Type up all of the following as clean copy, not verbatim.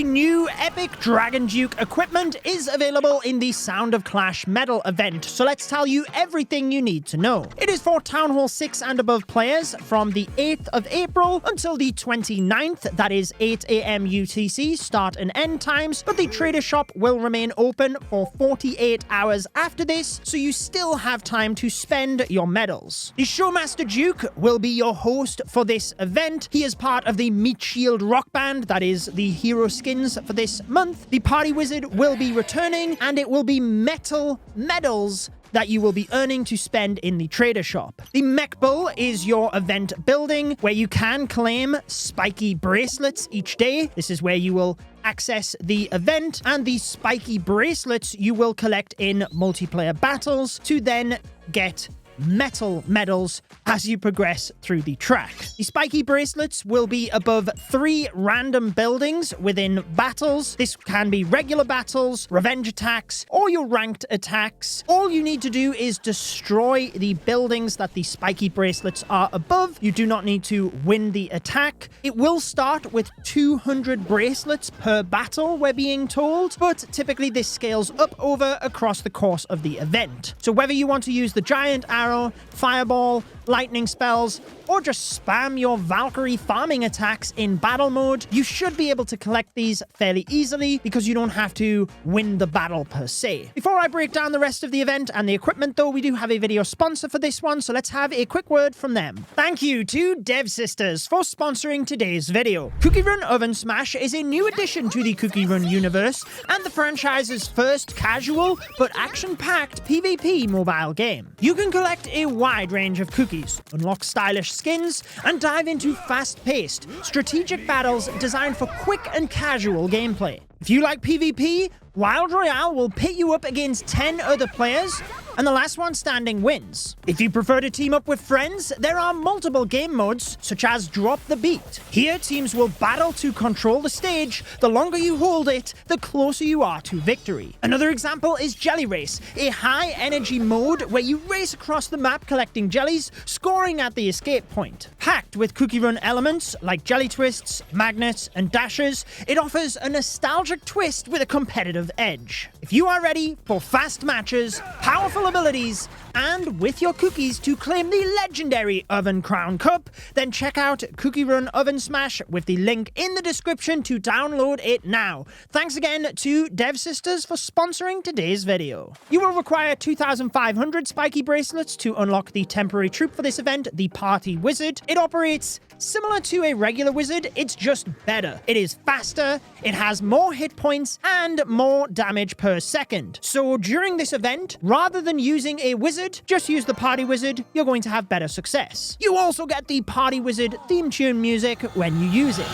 The new epic Dragon Duke equipment is available in the Sound of Clash medal event, so let's tell you everything you need to know. It is for Town Hall 6 and above players from the 8th of April until the 29th, that is 8 AM UTC start and end times, but the trader shop will remain open for 48 hours after this, so you still have time to spend your medals. The Showmaster Duke will be your host for this event. He is part of the Meat Shield rock band, that is the hero skins for this month. The Party Wizard will be returning, and it will be metal medals that you will be earning to spend in the trader shop. The Mech Bull is your event building, where you can claim spiky bracelets each day. This is where you will access the event, and the spiky bracelets you will collect in multiplayer battles to then get metal medals as you progress through the track. The spiky bracelets will be above 3 random buildings within battles. This can be regular battles, revenge attacks, or your ranked attacks. All you need to do is destroy the buildings that the spiky bracelets are above. You do not need to win the attack. It will start with 200 bracelets per battle, we're being told, but typically this scales up over across the course of the event. So whether you want to use the giant arrow, fireball, lightning spells, or just spam your Valkyrie farming attacks in battle mode, you should be able to collect these fairly easily because you don't have to win the battle per se. Before I break down the rest of the event and the equipment though, we do have a video sponsor for this one, so let's have a quick word from them. Thank you to Dev Sisters for sponsoring today's video. Cookie Run Oven Smash is a new addition to the Cookie Run universe and the franchise's first casual but action-packed PvP mobile game. You can collect a wide range of cookies, unlock stylish skins, and dive into fast-paced, strategic battles designed for quick and casual gameplay. If you like PvP, Wild Royale will pit you up against 10 other players, and the last one standing wins. If you prefer to team up with friends, there are multiple game modes, such as Drop the Beat. Here, teams will battle to control the stage. The longer you hold it, the closer you are to victory. Another example is Jelly Race, a high-energy mode where you race across the map collecting jellies, scoring at the escape point. Packed with Cookie Run elements like jelly twists, magnets, and dashes, it offers a nostalgic twist with a competitive edge. If you are ready for fast matches, powerful abilities, and with your cookies to claim the legendary Oven Crown Cup, then check out Cookie Run Oven Smash with the link in the description to download it now. Thanks again to Dev Sisters for sponsoring today's video. You will require 2,500 spiky bracelets to unlock the temporary troop for this event, the Party Wizard. It operates similar to a regular wizard, it's just better. It is faster, it has more hit points, and more damage per second. So during this event, rather than using a wizard, just use the Party Wizard, you're going to have better success. You also get the Party Wizard theme tune music when you use it.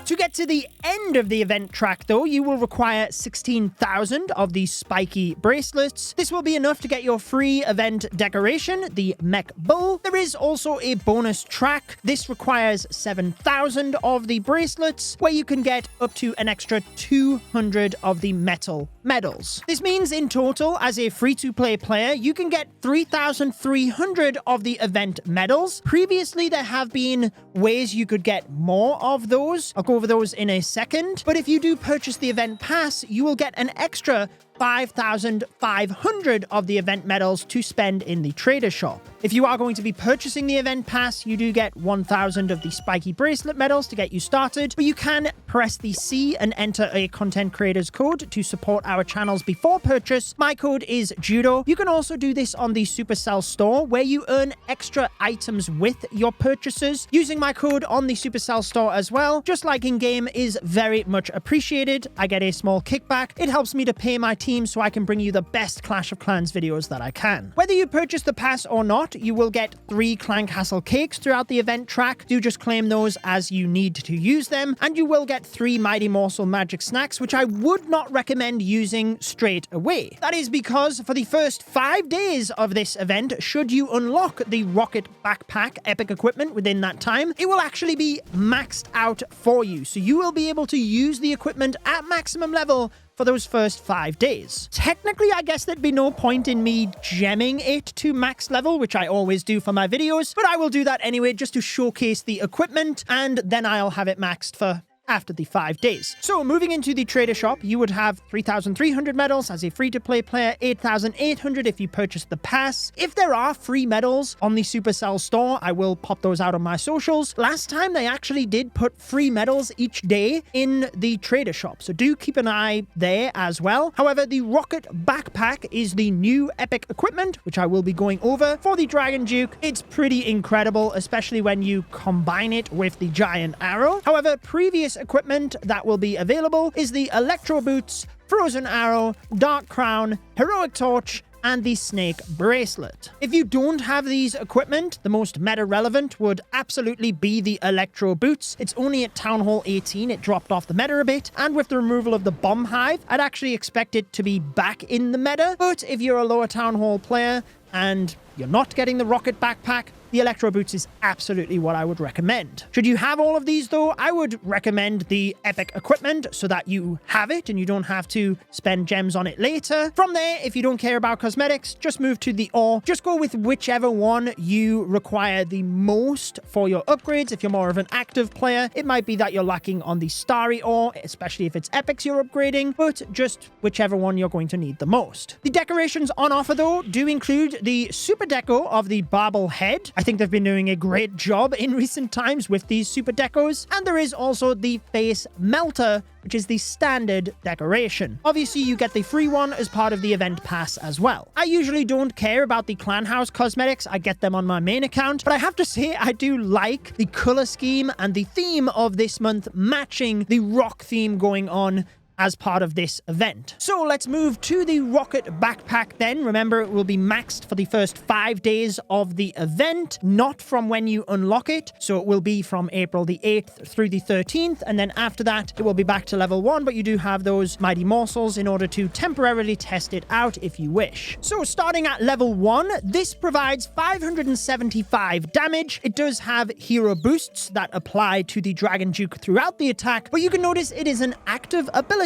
To get to the end of the event track though, you will require 16,000 of these spiky bracelets. This will be enough to get your free event decoration, the Mech Bull. There is also a bonus track. This requires 7,000 of the bracelets, where you can get up to an extra 200 of the metal medals. This means in total, as a free-to-play player, you can get 3,300 of the event medals. Previously, there have been ways you could get more of those. I'll go over those in a second. But if you do purchase the event pass, you will get an extra 5,500 of the event medals to spend in the trader shop. If you are going to be purchasing the event pass, you do get 1,000 of the spiky bracelet medals to get you started, but you can press the C and enter a content creator's code to support our channels before purchase. My code is Judo. You can also do this on the Supercell store, where you earn extra items with your purchases. Using my code on the Supercell store as well, just like in game, is very much appreciated. I get a small kickback. It helps me to pay my team so I can bring you the best Clash of Clans videos that I can. Whether you purchase the pass or not, you will get 3 Clan Castle cakes throughout the event track. Do just claim those as you need to use them, and you will get 3 Mighty Morsel magic snacks, which I would not recommend using straight away. That is because for the first 5 days of this event, should you unlock the Rocket Backpack epic equipment within that time, it will actually be maxed out for you. So you will be able to use the equipment at maximum level for for those first 5 days. Technically, I guess there'd be no point in me gemming it to max level, which I always do for my videos, but I will do that anyway just to showcase the equipment, and then I'll have it maxed for after the 5 days. So moving into the trader shop, you would have 3,300 medals as a free-to-play player, 8,800 if you purchase the pass. If there are free medals on the Supercell store, I will pop those out on my socials. Last time they actually did put free medals each day in the trader shop, so do keep an eye there as well. However, the rocket backpack is the new epic equipment, which I will be going over for the Dragon Duke. It's pretty incredible, especially when you combine it with the giant arrow. However, previous equipment that will be available is the Electro Boots, Frozen Arrow, Dark Crown, Heroic Torch, and the Snake Bracelet. If you don't have these equipment, the most meta relevant would absolutely be the Electro Boots. It's only at Town Hall 18 it dropped off the meta a bit, and with the removal of the Bomb Hive, I'd actually expect it to be back in the meta. But if you're a lower Town Hall player and you're not getting the rocket backpack, the Electro Boots is absolutely what I would recommend. Should you have all of these though, I would recommend the epic equipment so that you have it and you don't have to spend gems on it later. From there, if you don't care about cosmetics, just move to the ore. Just go with whichever one you require the most for your upgrades. If you're more of an active player, it might be that you're lacking on the starry ore, especially if it's epics you're upgrading, but just whichever one you're going to need the most. The decorations on offer though do include the super deco of the barbel head. I think they've been doing a great job in recent times with these super decos. And there is also the face melter, which is the standard decoration. Obviously, you get the free one as part of the event pass as well. I usually don't care about the clan house cosmetics. I get them on my main account, but I have to say I do like the color scheme and the theme of this month matching the rock theme going on as part of this event. So let's move to the rocket backpack then. Remember, it will be maxed for the first 5 days of the event, not from when you unlock it. So it will be from April the 8th through the 13th, and then after that, it will be back to level 1, but you do have those mighty morsels in order to temporarily test it out if you wish. So starting at level 1, this provides 575 damage. It does have hero boosts that apply to the Dragon Duke throughout the attack, but you can notice it is an active ability,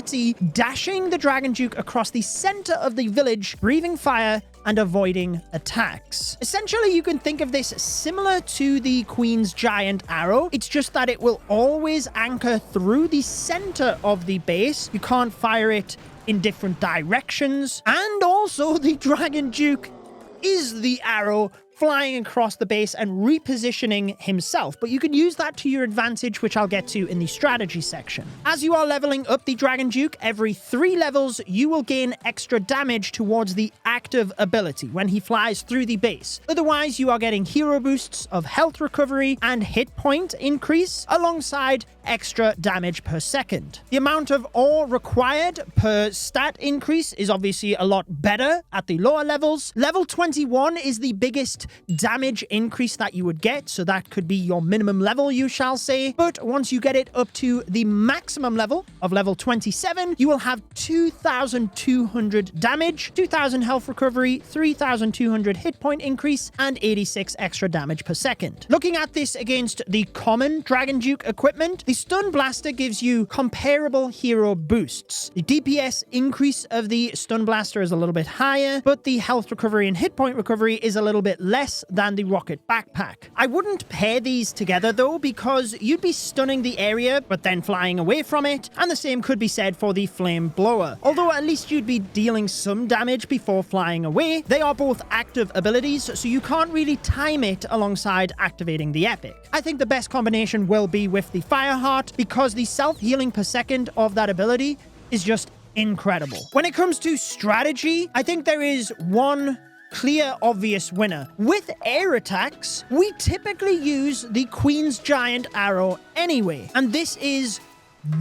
dashing the Dragon Duke across the center of the village, breathing fire and avoiding attacks. Essentially, you can think of this similar to the Queen's Giant Arrow. It's just that it will always anchor through the center of the base. You can't fire it in different directions. And also, the Dragon Duke is the arrow flying across the base and repositioning himself, but you can use that to your advantage, which I'll get to in the strategy section. As you are leveling up the Dragon Duke, every 3 levels, you will gain extra damage towards the active ability when he flies through the base. Otherwise, you are getting hero boosts of health recovery and hit point increase alongside extra damage per second. The amount of ore required per stat increase is obviously a lot better at the lower levels. Level 21 is the biggest damage increase that you would get, so that could be your minimum level, you shall say. But once you get it up to the maximum level of level 27, you will have 2,200 damage, 2,000 health recovery, 3,200 hit point increase, and 86 extra damage per second. Looking at this against the common Dragon Duke equipment, the Stun Blaster gives you comparable hero boosts. The DPS increase of the Stun Blaster is a little bit higher, but the health recovery and hit point recovery is a little bit less than the rocket backpack. I wouldn't pair these together though, because you'd be stunning the area but then flying away from it, and the same could be said for the flame blower. Although at least you'd be dealing some damage before flying away, they are both active abilities, so you can't really time it alongside activating the epic. I think the best combination will be with the Fireheart, because the self-healing per second of that ability is just incredible. When it comes to strategy, I think there is one clear, obvious winner. With air attacks, we typically use the Queen's Giant Arrow anyway, and this is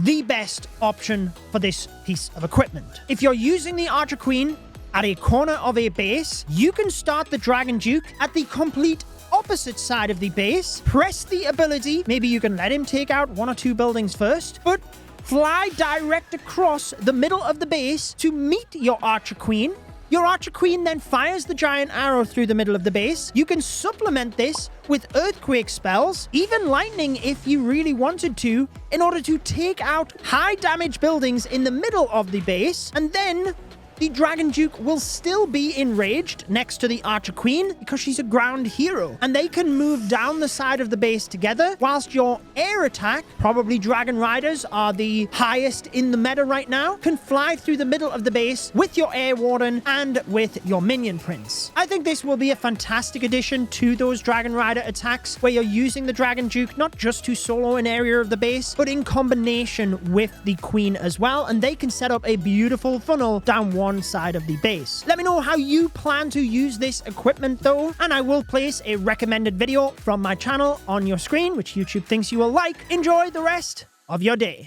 the best option for this piece of equipment. If you're using the Archer Queen at a corner of a base, you can start the Dragon Duke at the complete opposite side of the base, press the ability, maybe you can let him take out 1 or 2 buildings first, but fly direct across the middle of the base to meet your Archer Queen, Your Archer Queen then fires the giant arrow through the middle of the base. You can supplement this with earthquake spells, even lightning if you really wanted to, in order to take out high damage buildings in the middle of the base, and then the Dragon Duke will still be enraged next to the Archer Queen because she's a ground hero. And they can move down the side of the base together, whilst your air attack, probably Dragon Riders are the highest in the meta right now, can fly through the middle of the base with your Air Warden and with your Minion Prince. I think this will be a fantastic addition to those Dragon Rider attacks, where you're using the Dragon Duke not just to solo an area of the base, but in combination with the Queen as well, and they can set up a beautiful funnel down one side of the base. Let me know how you plan to use this equipment though, and I will place a recommended video from my channel on your screen, which YouTube thinks you will like. Enjoy the rest of your day.